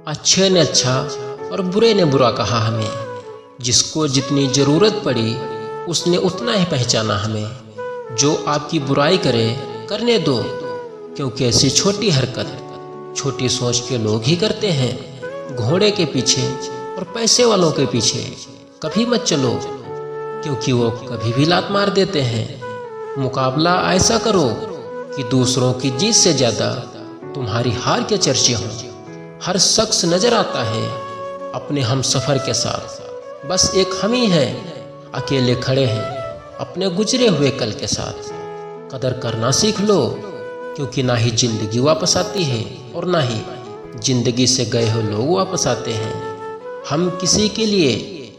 अच्छे ने अच्छा और बुरे ने बुरा कहा हमें। जिसको जितनी ज़रूरत पड़ी उसने उतना ही पहचाना हमें। जो आपकी बुराई करे करने दो, क्योंकि ऐसी छोटी हरकत छोटी सोच के लोग ही करते हैं। घोड़े के पीछे और पैसे वालों के पीछे कभी मत चलो, क्योंकि वो कभी भी लात मार देते हैं। मुकाबला ऐसा करो कि दूसरों की जीत से ज़्यादा तुम्हारी हार के चर्चे हों। हर शख्स नजर आता है अपने हम सफ़र के साथ, बस एक हम ही हैं अकेले खड़े हैं अपने गुजरे हुए कल के साथ। कदर करना सीख लो, क्योंकि ना ही जिंदगी वापस आती है और ना ही जिंदगी से गए हुए लोग वापस आते हैं। हम किसी के लिए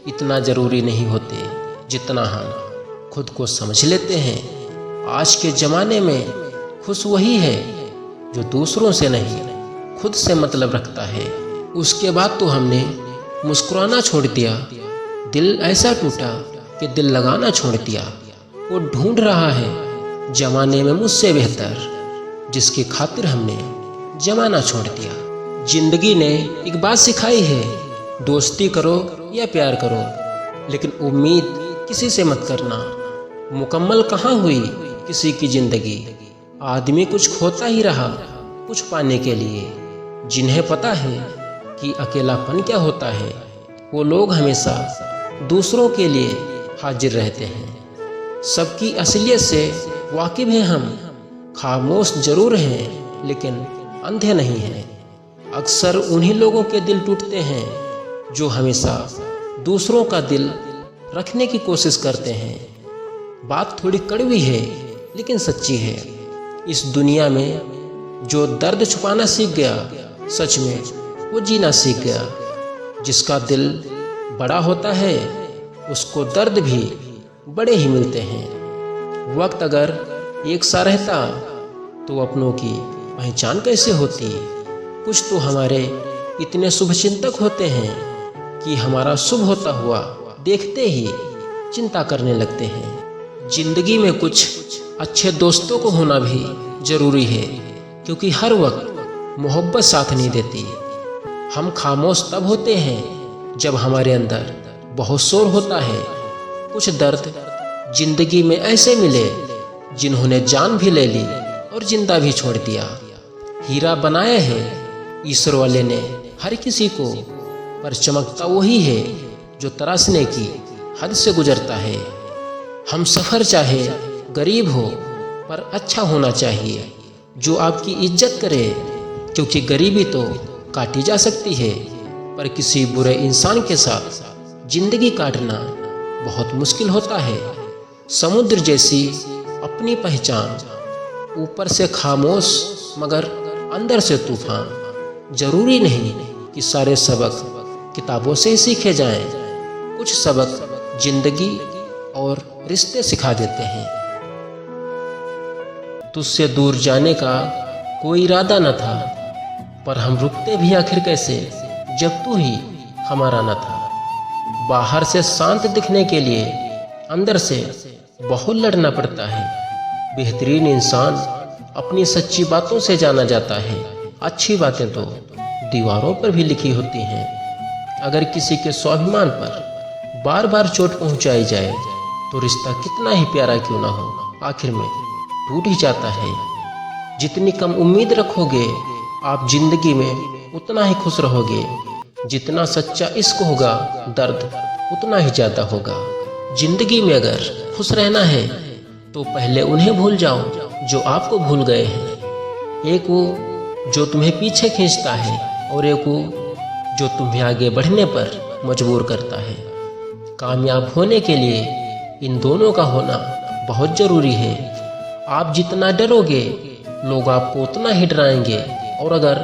इतना ज़रूरी नहीं होते जितना हम खुद को समझ लेते हैं। आज के ज़माने में खुश वही है जो दूसरों से नहीं खुद से मतलब रखता है। उसके बाद तो हमने मुस्कुराना छोड़ दिया, दिल ऐसा टूटा कि दिल लगाना छोड़ दिया। वो ढूंढ रहा है जमाने में मुझसे बेहतर, जिसकी खातिर हमने जमाना छोड़ दिया। जिंदगी ने एक बात सिखाई है, दोस्ती करो या प्यार करो, लेकिन उम्मीद किसी से मत करना। मुकम्मल कहाँ हुई किसी की जिंदगी, आदमी कुछ खोता ही रहा कुछ पाने के लिए। जिन्हें पता है कि अकेलापन क्या होता है, वो लोग हमेशा दूसरों के लिए हाजिर रहते हैं। सबकी असलियत से वाकिफ हैं हम, खामोश जरूर हैं लेकिन अंधे नहीं हैं। अक्सर उन्हीं लोगों के दिल टूटते हैं जो हमेशा दूसरों का दिल रखने की कोशिश करते हैं। बात थोड़ी कड़वी है लेकिन सच्ची है। इस दुनिया में जो दर्द छुपाना सीख गया, सच में वो जीना सीख गया। जिसका दिल बड़ा होता है उसको दर्द भी बड़े ही मिलते हैं। वक्त अगर एक सा रहता तो अपनों की पहचान कैसे होती। कुछ तो हमारे इतने शुभचिंतक होते हैं कि हमारा शुभ होता हुआ देखते ही चिंता करने लगते हैं। जिंदगी में कुछ अच्छे दोस्तों को होना भी जरूरी है, क्योंकि हर वक्त मोहब्बत साथ नहीं देती। हम खामोश तब होते हैं जब हमारे अंदर बहुत शोर होता है। कुछ दर्द जिंदगी में ऐसे मिले जिन्होंने जान भी ले ली और जिंदा भी छोड़ दिया। हीरा बनाया है ईश्वर वाले ने हर किसी को, पर चमकता वही है जो तराशने की हद से गुजरता है। हम सफ़र चाहे गरीब हो पर अच्छा होना चाहिए, जो आपकी इज्जत करे, क्योंकि गरीबी तो काटी जा सकती है पर किसी बुरे इंसान के साथ जिंदगी काटना बहुत मुश्किल होता है। समुद्र जैसी अपनी पहचान, ऊपर से खामोश मगर अंदर से तूफान। जरूरी नहीं कि सारे सबक किताबों से ही सीखे जाएं, कुछ सबक जिंदगी और रिश्ते सिखा देते हैं। तुझसे दूर जाने का कोई इरादा न था, पर हम रुकते भी आखिर कैसे जब तू ही हमारा न था। बाहर से शांत दिखने के लिए अंदर से बहुत लड़ना पड़ता है। बेहतरीन इंसान अपनी सच्ची बातों से जाना जाता है। अच्छी बातें तो दीवारों पर भी लिखी होती हैं। अगर किसी के स्वाभिमान पर बार बार चोट पहुंचाई जाए तो रिश्ता कितना ही प्यारा क्यों ना हो, आखिर में टूट ही जाता है। जितनी कम उम्मीद रखोगे आप जिंदगी में उतना ही खुश रहोगे। जितना सच्चा इश्क होगा दर्द उतना ही ज़्यादा होगा। जिंदगी में अगर खुश रहना है तो पहले उन्हें भूल जाओ जो आपको भूल गए हैं। एक वो जो तुम्हें पीछे खींचता है और एक वो जो तुम्हें आगे बढ़ने पर मजबूर करता है। कामयाब होने के लिए इन दोनों का होना बहुत ज़रूरी है। आप जितना डरोगे लोग आपको उतना ही डराएंगे, और अगर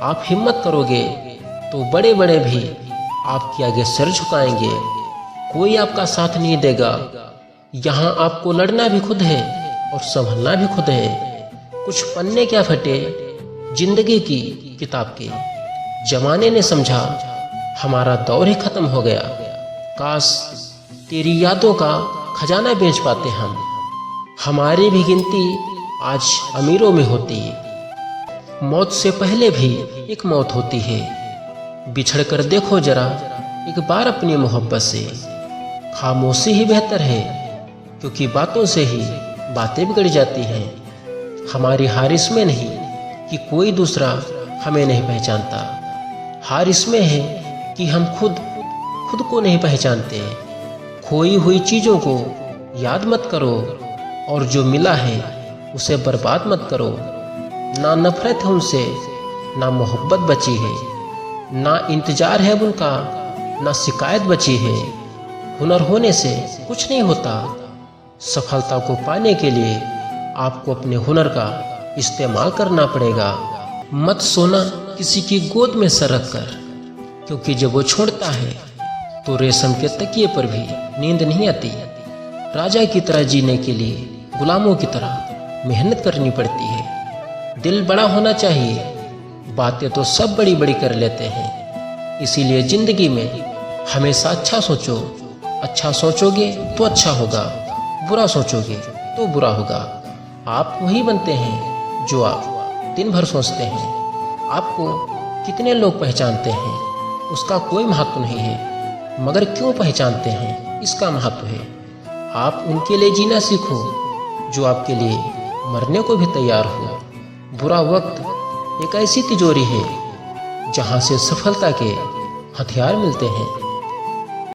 आप हिम्मत करोगे तो बड़े बड़े भी आपके आगे सर झुकाएंगे। कोई आपका साथ नहीं देगा। यहाँ आपको लड़ना भी खुद है और संभलना भी खुद है। कुछ पन्ने क्या फटे जिंदगी की किताब के। जमाने ने समझा हमारा दौर ही खत्म हो गया। काश तेरी यादों का खजाना बेच पाते हम। हमारी भी गिनती आज अमीरों में होती। मौत से पहले भी एक मौत होती है। बिछड़ कर देखो जरा एक बार अपनी मोहब्बत से। खामोशी ही बेहतर है, क्योंकि बातों से ही बातें बिगड़ जाती हैं। हमारी हार इसमें नहीं कि कोई दूसरा हमें नहीं पहचानता, हार इसमें है कि हम खुद को नहीं पहचानते। खोई हुई चीज़ों को याद मत करो, और जो मिला है उसे बर्बाद मत करो। ना नफरत है उनसे, ना मोहब्बत बची है, ना इंतजार है उनका, ना शिकायत बची है। हुनर होने से कुछ नहीं होता। सफलता को पाने के लिए आपको अपने हुनर का इस्तेमाल करना पड़ेगा। मत सोना किसी की गोद में सर रख कर, क्योंकि जब वो छोड़ता है तो रेशम के तकिए पर भी नींद नहीं आती। राजा की तरह जीने के लिए गुलामों की तरह मेहनत करनी पड़ती है। दिल बड़ा होना चाहिए, बातें तो सब बड़ी बड़ी कर लेते हैं। इसीलिए जिंदगी में हमेशा अच्छा सोचो। अच्छा सोचोगे तो अच्छा होगा, बुरा सोचोगे तो बुरा होगा। आप वही बनते हैं जो आप दिन भर सोचते हैं। आपको कितने लोग पहचानते हैं उसका कोई महत्व नहीं है, मगर क्यों पहचानते हैं इसका महत्व है। आप उनके लिए जीना सीखो जो आपके लिए मरने को भी तैयार हो। बुरा वक्त एक ऐसी तिजोरी है जहाँ से सफलता के हथियार मिलते हैं।